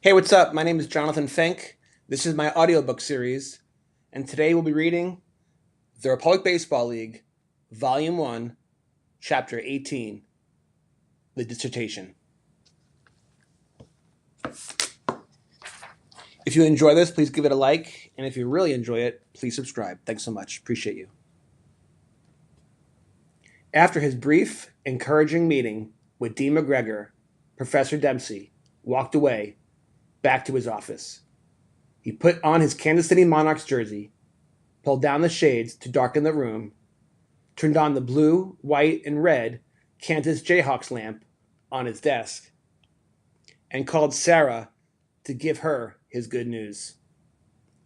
Hey, what's up? My name is Jonathan Fink. This is my audiobook series, and today we'll be reading The Republic Baseball League, Volume 1, Chapter 18, The Dissertation. If you enjoy this, please give it a like, and if you really enjoy it, please subscribe. Thanks so much. Appreciate you. After his brief, encouraging meeting with Dean McGregor, Professor Dempsey walked away back to his office. He put on his Kansas City Monarchs jersey, pulled down the shades to darken the room, turned on the blue, white, and red Kansas Jayhawks lamp on his desk, and called Sarah to give her his good news.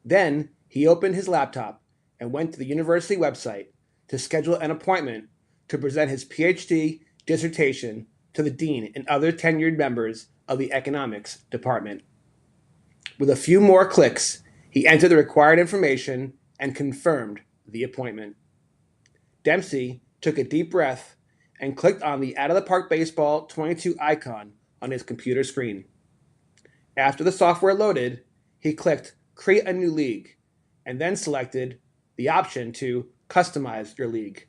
Then he opened his laptop and went to the university website to schedule an appointment to present his PhD dissertation to the dean and other tenured members of the economics department. With a few more clicks, he entered the required information and confirmed the appointment. Dempsey took a deep breath and clicked on the Out of the Park Baseball 22 icon on his computer screen. After the software loaded, he clicked Create a New League and then selected the option to customize your league.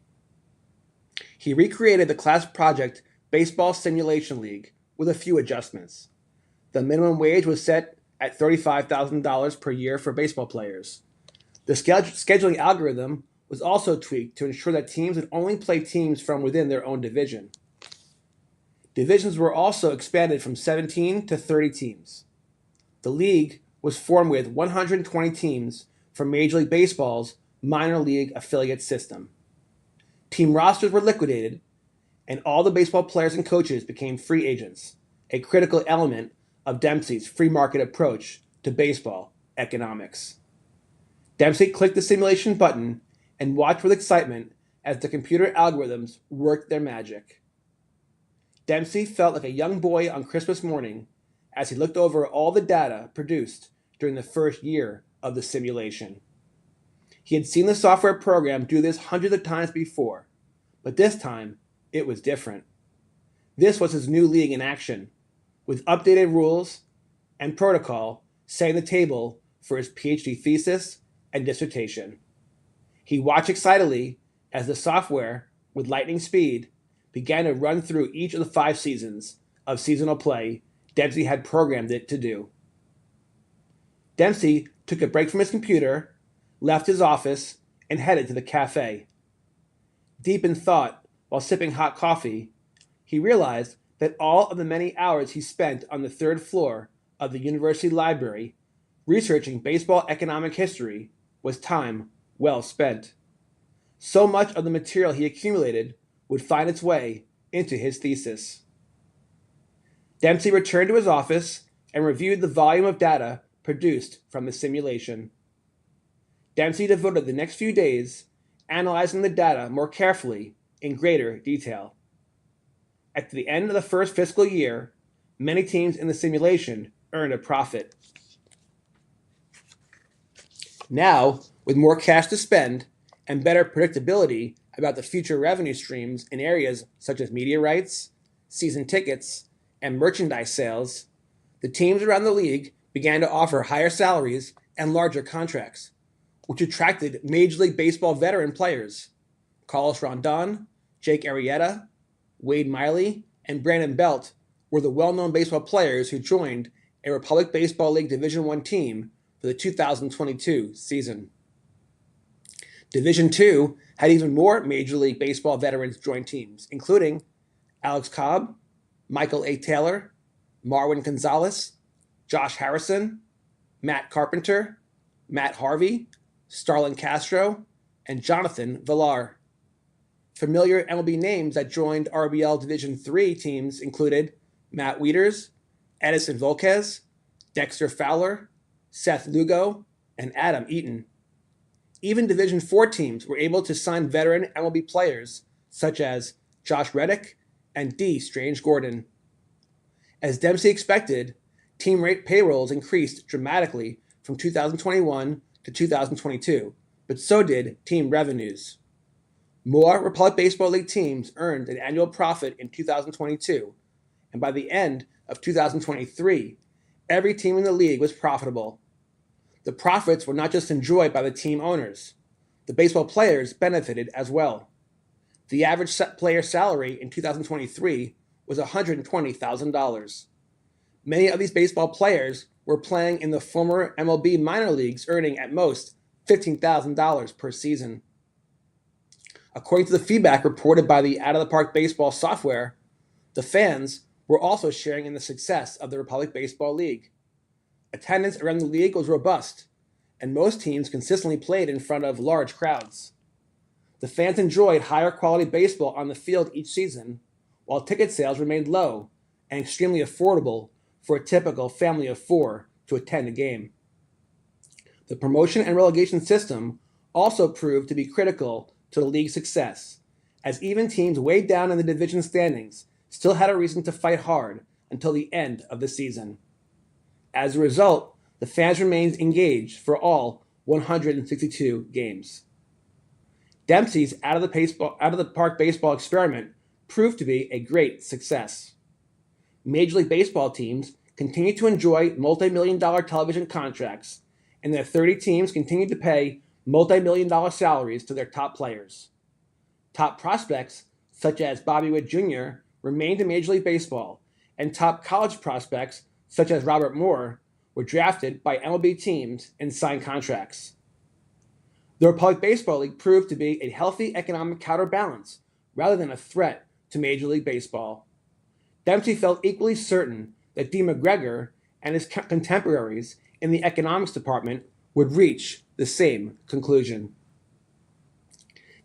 He recreated the class project Baseball Simulation League with a few adjustments. The minimum wage was set at $35,000 per year for baseball players. The scheduling algorithm was also tweaked to ensure that teams would only play teams from within their own division. Divisions were also expanded from 17 to 30 teams. The league was formed with 120 teams from Major League Baseball's minor league affiliate system. Team rosters were liquidated, and all the baseball players and coaches became free agents, a critical element of Dempsey's free market approach to baseball economics. Dempsey clicked the simulation button and watched with excitement as the computer algorithms worked their magic. Dempsey felt like a young boy on Christmas morning as he looked over all the data produced during the first year of the simulation. He had seen the software program do this hundreds of times before, but this time it was different. This was his new league in action, with updated rules and protocol setting the table for his PhD thesis and dissertation. He watched excitedly as the software, with lightning speed, began to run through each of the 5 seasons of seasonal play Dempsey had programmed it to do. Dempsey took a break from his computer, left his office, and headed to the cafe. Deep in thought while sipping hot coffee, he realized that all of the many hours he spent on the 3rd floor of the university library researching baseball economic history was time well spent. So much of the material he accumulated would find its way into his thesis. Dempsey returned to his office and reviewed the volume of data produced from the simulation. Dempsey devoted the next few days analyzing the data more carefully in greater detail. At the end of the first fiscal year, many teams in the simulation earned a profit. Now, with more cash to spend and better predictability about the future revenue streams in areas such as media rights, season tickets, and merchandise sales, the teams around the league began to offer higher salaries and larger contracts, which attracted Major League Baseball veteran players. Carlos Rondon, Jake Arrieta, Wade Miley, and Brandon Belt were the well-known baseball players who joined a Republic Baseball League Division I team for the 2022 season. Division II had even more Major League Baseball veterans join teams, including Alex Cobb, Michael A. Taylor, Marwin Gonzalez, Josh Harrison, Matt Carpenter, Matt Harvey, Starlin Castro, and Jonathan Villar. Familiar MLB names that joined RBL Division III teams included Matt Wieters, Edison Volquez, Dexter Fowler, Seth Lugo, and Adam Eaton. Even Division IV teams were able to sign veteran MLB players such as Josh Reddick and D. Strange Gordon. As Dempsey expected, team rate payrolls increased dramatically from 2021 to 2022, but so did team revenues. More Republic Baseball League teams earned an annual profit in 2022, and by the end of 2023, Every team in the league was profitable. The profits were not just enjoyed by the team owners. The baseball players benefited as well. The average player salary in 2023 was $120,000. Many of these baseball players were playing in the former MLB minor leagues, earning at most $15,000 per season. According to the feedback reported by the Out of the Park Baseball software, the fans were also sharing in the success of the Republic Baseball League. Attendance around the league was robust, and most teams consistently played in front of large crowds. The fans enjoyed higher quality baseball on the field each season, while ticket sales remained low and extremely affordable for a typical family of four to attend a game. The promotion and relegation system also proved to be critical to the league's success, as even teams way down in the division standings still had a reason to fight hard until the end of the season. As a result, the fans remained engaged for all 162 games. Dempsey's out of the park baseball experiment proved to be a great success. Major League Baseball teams continued to enjoy multi-million-dollar television contracts, and their 30 teams continued to pay multi-million-dollar salaries to their top players. Top prospects, such as Bobby Witt Jr., remained in Major League Baseball, and top college prospects, such as Robert Moore, were drafted by MLB teams and signed contracts. The Republic Baseball League proved to be a healthy economic counterbalance rather than a threat to Major League Baseball. Dempsey felt equally certain that D. McGregor and his contemporaries in the economics department would reach the same conclusion.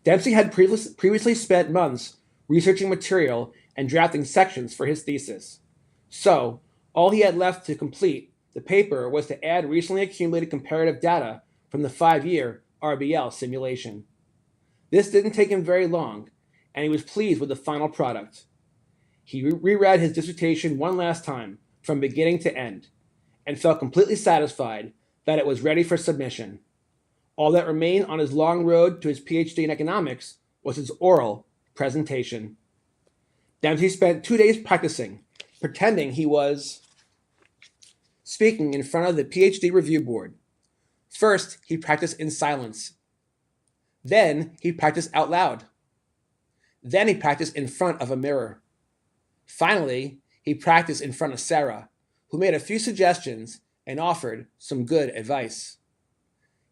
Dempsey had previously spent months researching material and drafting sections for his thesis. So, all he had left to complete the paper was to add recently accumulated comparative data from the 5-year RBL simulation. This didn't take him very long, and he was pleased with the final product. He reread his dissertation one last time, from beginning to end, and felt completely satisfied that it was ready for submission. All that remained on his long road to his PhD in economics was his oral presentation. Dempsey spent 2 days practicing, pretending he was speaking in front of the PhD review board. First, he practiced in silence. Then, he practiced out loud. Then, he practiced in front of a mirror. Finally, he practiced in front of Sarah, who made a few suggestions and offered some good advice.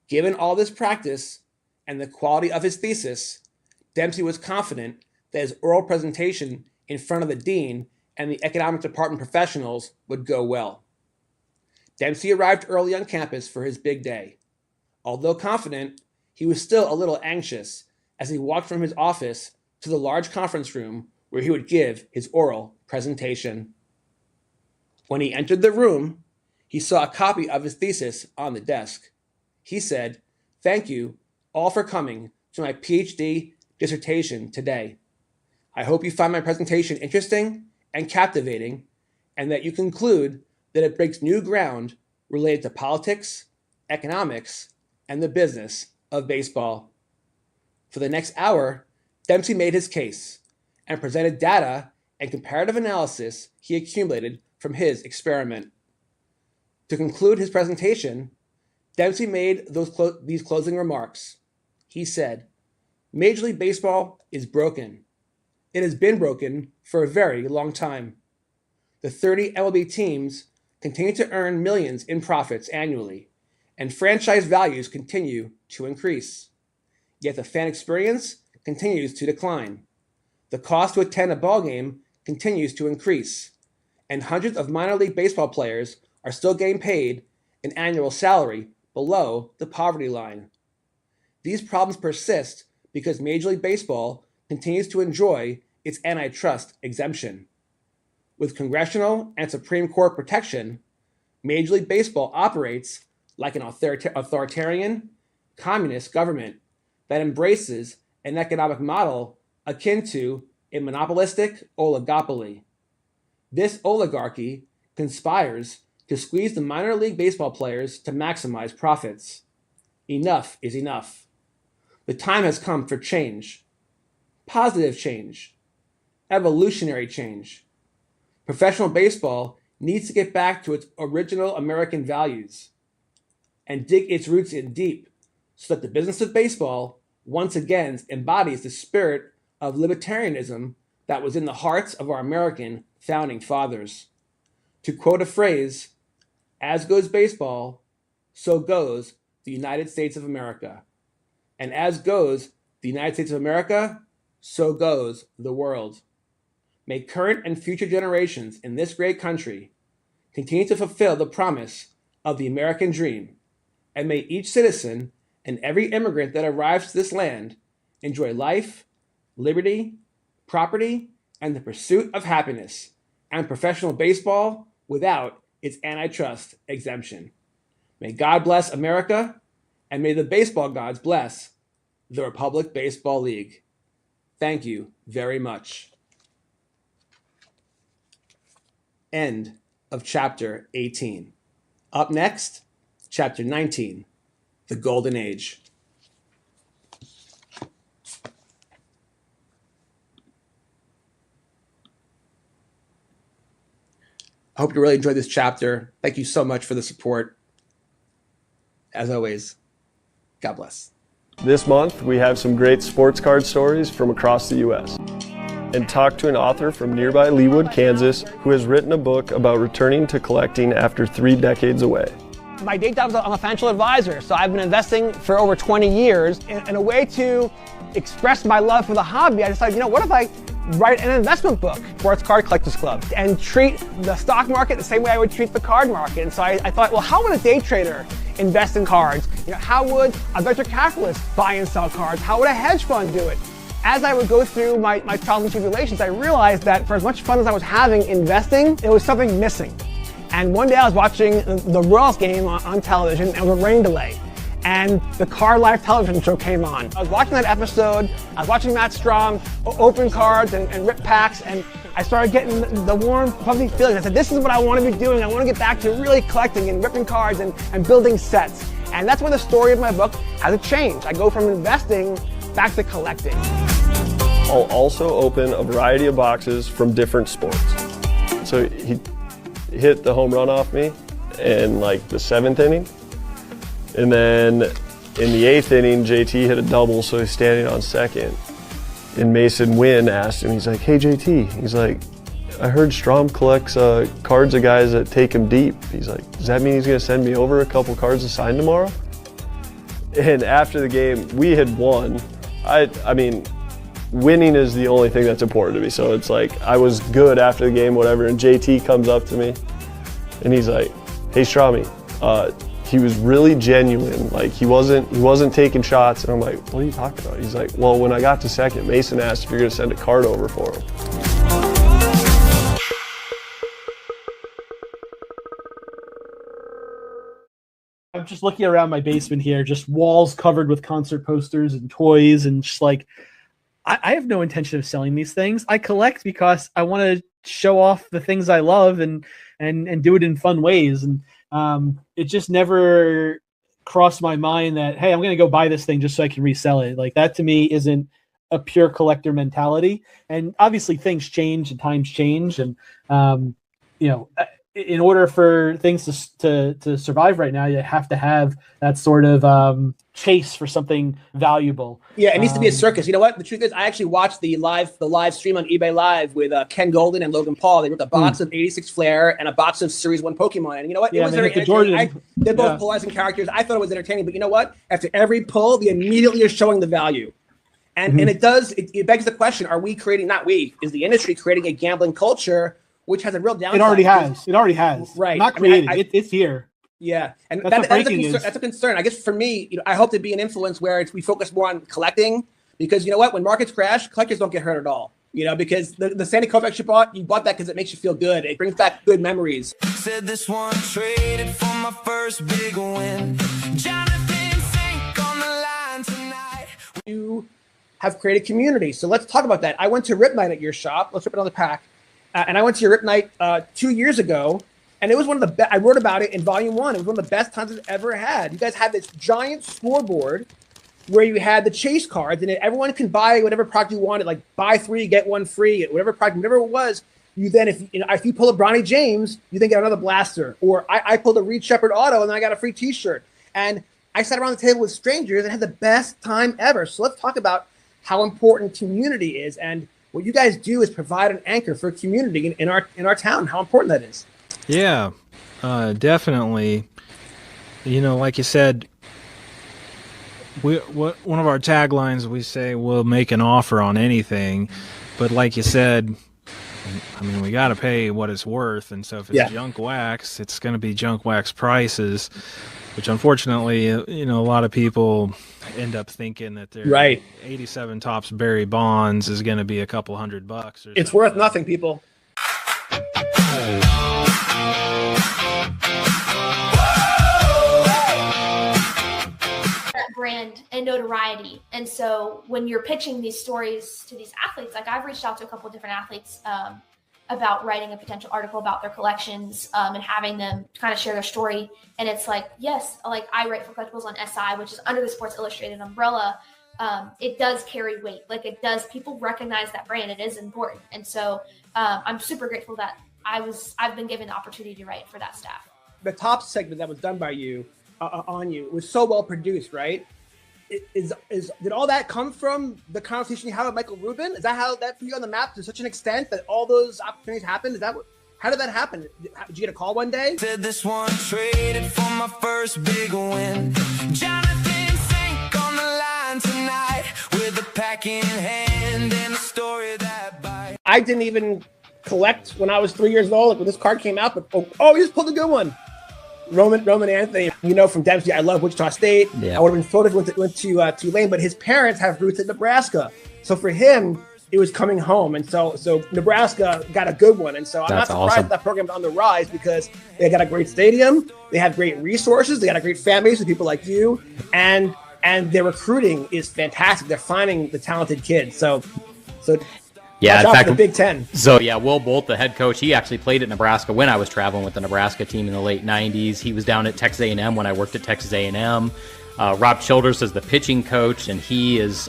Given all this practice and the quality of his thesis, Dempsey was confident that his oral presentation in front of the dean and the economic department professionals would go well. Dempsey arrived early on campus for his big day. Although confident, he was still a little anxious as he walked from his office to the large conference room where he would give his oral presentation. When he entered the room, he saw a copy of his thesis on the desk. He said, "Thank you all for coming to my PhD dissertation today. I hope you find my presentation interesting and captivating, and that you conclude that it breaks new ground related to politics, economics, and the business of baseball." For the next hour, Dempsey made his case and presented data and comparative analysis he accumulated from his experiment. To conclude his presentation, Dempsey made these closing remarks. He said, "Major League Baseball is broken. It has been broken for a very long time. The 30 MLB teams continue to earn millions in profits annually, and franchise values continue to increase. Yet the fan experience continues to decline. The cost to attend a ballgame continues to increase, and hundreds of minor league baseball players are still getting paid an annual salary below the poverty line. These problems persist because Major League Baseball continues to enjoy its antitrust exemption. With congressional and Supreme Court protection, Major League Baseball operates like an authoritarian, communist government that embraces an economic model akin to a monopolistic oligopoly. This oligarchy conspires to squeeze the minor league baseball players to maximize profits. Enough is enough. The time has come for change. Positive change. Evolutionary change. Professional baseball needs to get back to its original American values and dig its roots in deep so that the business of baseball once again embodies the spirit of libertarianism that was in the hearts of our American founding fathers. To quote a phrase, as goes baseball, so goes the United States of America. And as goes the United States of America, so goes the world. May current and future generations in this great country continue to fulfill the promise of the American dream, and may each citizen and every immigrant that arrives to this land enjoy life, liberty, property, and the pursuit of happiness, and professional baseball without its antitrust exemption. May God bless America, and may the baseball gods bless the Republic Baseball League. Thank you very much. End of chapter 18. Up next, chapter 19, The Golden Age. I hope you really enjoyed this chapter. Thank you so much for the support. As always, God bless. This month, we have some great sports card stories from across the U.S. and talk to an author from nearby Leawood, Kansas, who has written a book about returning to collecting after 3 decades away. My day job is I'm a financial advisor, so I've been investing for over 20 years. In a way to express my love for the hobby, I decided, what if I write an investment book, Sports Card Collectors Club, and treat the stock market the same way I would treat the card market. And so I thought, well, how would a day trader invest in cards? How would a venture capitalist buy and sell cards? How would a hedge fund do it? As I would go through my trials and tribulations, I realized that for as much fun as I was having investing, there was something missing. And one day I was watching the Royals game on television, and it was a rain delay. And the Card Life television show came on. I was watching that episode, I was watching Matt Strom open cards and rip packs, and I started getting the warm, fuzzy feeling. I said, this is what I want to be doing. I want to get back to really collecting and ripping cards and building sets. And that's where the story of my book has a change. I go from investing back to collecting. I'll also open a variety of boxes from different sports. So he hit the home run off me in like the 7th inning. And then in the 8th inning, JT hit a double, so he's standing on second. And Mason Wynn asked him, he's like, hey JT, he's like, I heard Strom collects cards of guys that take him deep. He's like, does that mean he's gonna send me over a couple cards to sign tomorrow? And after the game, we had won. I mean, winning is the only thing that's important to me. So it's like, I was good after the game, whatever, and JT comes up to me and he's like, hey Stromy, he was really genuine. Like he wasn't taking shots. And I'm like, what are you talking about? He's like, well, when I got to second, Mason asked if you're gonna send a card over for him. I'm just looking around my basement here, just walls covered with concert posters and toys, and just like, I have no intention of selling these things. I collect because I want to show off the things I love and do it in fun ways. And it just never crossed my mind that, hey, I'm going to go buy this thing just so I can resell it. Like that to me isn't a pure collector mentality. And obviously things change and times change. And, in order for things to survive right now, you have to have that sort of chase for something valuable. Yeah, it needs to be a circus. You know what? The truth is, I actually watched the live stream on eBay Live with Ken Golden and Logan Paul. They ripped a box of 86 Flair and a box of Series 1 Pokemon. And you know what? It was very entertaining. They're both polarizing characters. I thought it was entertaining. But you know what? After every pull, they immediately are showing the value. And it begs the question, are we creating, not we, is the industry creating a gambling culture which has a real downside? It already has. Right. Not created. It's here. Yeah, and that's a concern. I guess for me, I hope to be an influence where we focus more on collecting, because you know what, when markets crash, collectors don't get hurt at all. Because the Sandy Koufax you bought that because it makes you feel good. It brings back good memories. Said this one traded for my first big win. Jonathan Fink on the line tonight. You have created community, so let's talk about that. I went to Rip Night at your shop. Let's rip it on the pack. And I went to your Rip Night 2 years ago, and it was one of the best. I wrote about it in volume 1. It was one of the best times I've ever had. You guys had this giant scoreboard where you had the chase cards, and everyone can buy whatever product you wanted, like buy 3, get 1 free, whatever product, whatever it was. You then, if you pull a Bronny James, you then get another blaster. Or I pulled a Reed Shepherd auto, and then I got a free T-shirt. And I sat around the table with strangers and had the best time ever. So let's talk about how important community is. And what you guys do is provide an anchor for community in our town. How important that is. Yeah, definitely. You know, like you said, one of our taglines, we say we'll make an offer on anything, but like you said, I mean, we got to pay what it's worth, and so if it's junk wax, it's going to be junk wax prices, which unfortunately, you know, a lot of people end up thinking that their 87 Tops Barry Bonds is going to be a couple $100 or it's something. worth nothing, people. Brand and notoriety. And so when you're pitching these stories to these athletes, like I've reached out to a couple of different athletes about writing a potential article about their collections and having them kind of share their story. And it's like, yes, like I write for collectibles on SI, which is under the Sports Illustrated umbrella. It does carry weight. Like it does, people recognize that brand. It is important. And so I'm super grateful that I've been given the opportunity to write for that staff. The top segment that was done by you on you was so well produced, right? Did all that come from the conversation you had with Michael Rubin? Is that how that put you on the map to such an extent that all those opportunities happened? How did that happen? Did you get a call one day? Said this one traded for my first big win. Jonathan Fink on the line tonight with a pack in hand and a story that bites. I didn't even collect when I was 3 years old, like when this card came out, but oh, he just pulled a good one. Roman Anthony, you know, from Dempsey, I love Wichita State. Yeah. I would have been thrilled if he went to Tulane, but his parents have roots in Nebraska. So for him, it was coming home. And so Nebraska got a good one. And so I'm not surprised that program's on the rise because they got a great stadium. They have great resources. They got a great fan base with people like you. And their recruiting is fantastic. They're finding the talented kids. So yeah, in fact, the Big Ten. So yeah, Will Bolt, the head coach, he actually played at Nebraska when I was traveling with the Nebraska team in the late '90s. He was down at Texas A&M when I worked at Texas A&M. Rob Childress is the pitching coach, and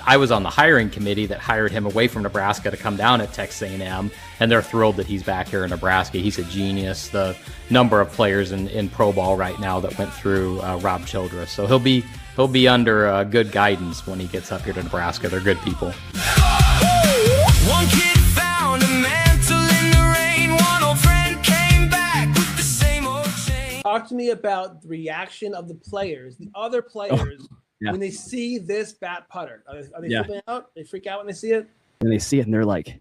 I was on the hiring committee that hired him away from Nebraska to come down at Texas A&M, and they're thrilled that he's back here in Nebraska. He's a genius. The number of players in pro ball right now that went through Rob Childress, so he'll be under good guidance when he gets up here to Nebraska. They're good people. One kid found a mantle in the rain. One old friend came back with the same old chain. Talk to me about the reaction of the players, the other players, when they see this bat putter. Are they flipping out? They freak out when they see it? And they see it and they're like,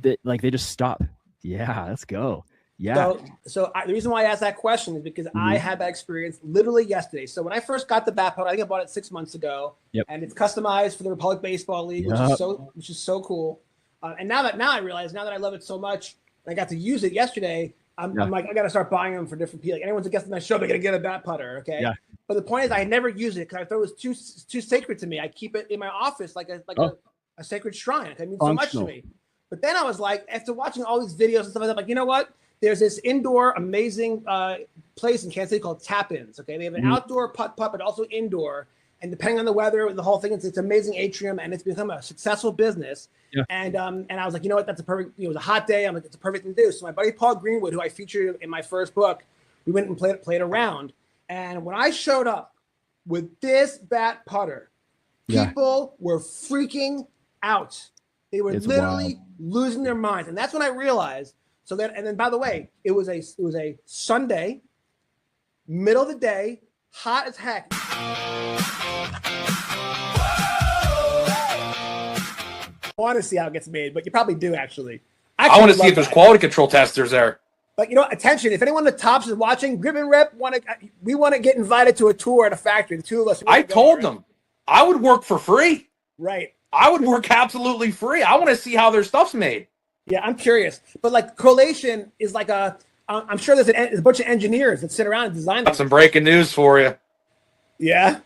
they just stop. Yeah, let's go. Yeah. So the reason why I asked that question is because I had that experience literally yesterday. So when I first got the bat putter, I think I bought it 6 months ago, and it's customized for the Republic Baseball League, which is so cool. And now that I realize, now that I love it so much, and I got to use it yesterday, I'm like, I got to start buying them for different people. Like anyone's a guest on my show, they're gonna get a bat putter, okay? Yeah. But the point is, I never use it because I thought it was too sacred to me. I keep it in my office like a sacred shrine. It means so much to me. But then I was like, after watching all these videos and stuff like that, like, you know what? There's this indoor amazing place in Kansas City called Tap-Ins. Okay, they have an outdoor putt, but also indoor. And depending on the weather, the whole thing, it's an amazing atrium, and it's become a successful business. Yeah. And I was like, you know what? That's a perfect. It was a hot day. I'm like, it's a perfect thing to do. So my buddy Paul Greenwood, who I featured in my first book, we went and played around. And when I showed up with this bat putter, people were freaking out. They were literally losing their minds, and that's when I realized. So then, and then, by the way, it was a Sunday, middle of the day, hot as heck. I want to see how it gets made, but you probably do actually. I want to see if there's quality control testers there. But you know, attention! If anyone in the tops is watching, Grip and Rip we want to get invited to a tour at a factory. The two of us. I told them I would work for free. Right. I would work absolutely free. I want to see how their stuff's made. Yeah, I'm curious. But like collation is like I'm sure there's a bunch of engineers that sit around and design. Got some breaking news for you. Yeah.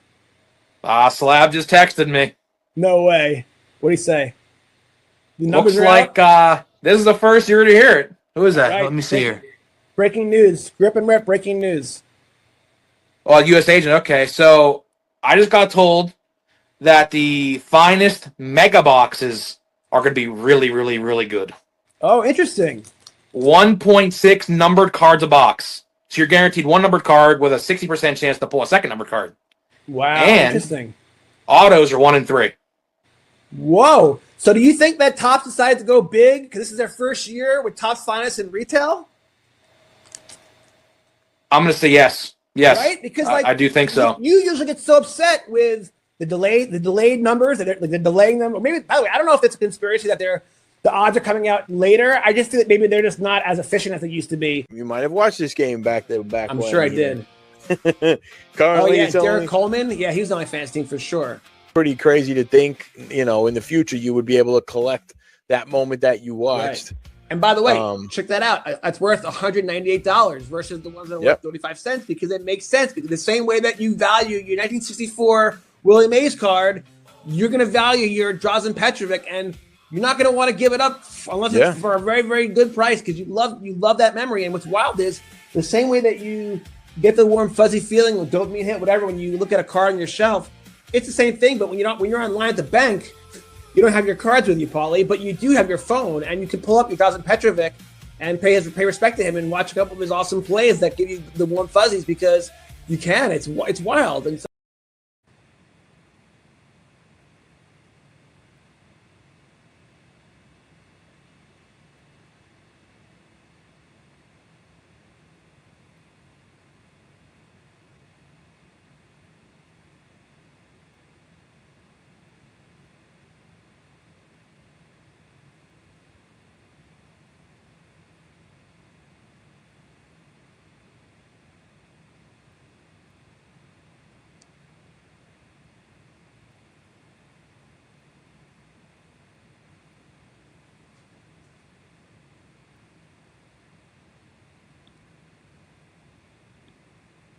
Slab just texted me. No way. What do you say? Looks like this is the first year to hear it. Who is that? Right. Let me see here. Breaking news. Grip and Rip. Breaking news. Oh, U.S. agent. Okay, so I just got told that the finest mega boxes are going to be really, really, really good. Oh, interesting. 1.6 numbered cards a box. So you're guaranteed one numbered card with a 60% chance to pull a second numbered card. Wow, and interesting. Autos are 1 in 3. Whoa. So do you think that Topps decided to go big because this is their first year with Topps Finest in retail? I'm going to say yes. Yes. Right? Because I do think so. You usually get so upset with the delayed numbers, like they're delaying them. Or maybe, by the way, I don't know if it's a conspiracy that the odds are coming out later. I just think that maybe they're just not as efficient as they used to be. You might have watched this game back I'm when, sure I did. Currently, yeah, it's Derek only Coleman. Yeah, he was on my fantasy team for sure. pretty crazy to think, in the future you would be able to collect that moment that you watched. Right. And by the way, check that out. It's worth $198 versus the ones that are worth 35 cents because it makes sense. Because the same way that you value your 1964 Willie Mays card, you're going to value your Drazen Petrovic, and you're not going to want to give it up unless it's for a very, very good price because you love that memory. And what's wild is the same way that you get the warm fuzzy feeling with dopamine hit, whatever, when you look at a card on your shelf, it's the same thing. But when you're online at the bank, you don't have your cards with you, Paulie, but you do have your phone, and you can pull up your Drazen Petrovic and pay respect to him and watch a couple of his awesome plays that give you the warm fuzzies because you can. It's wild. And so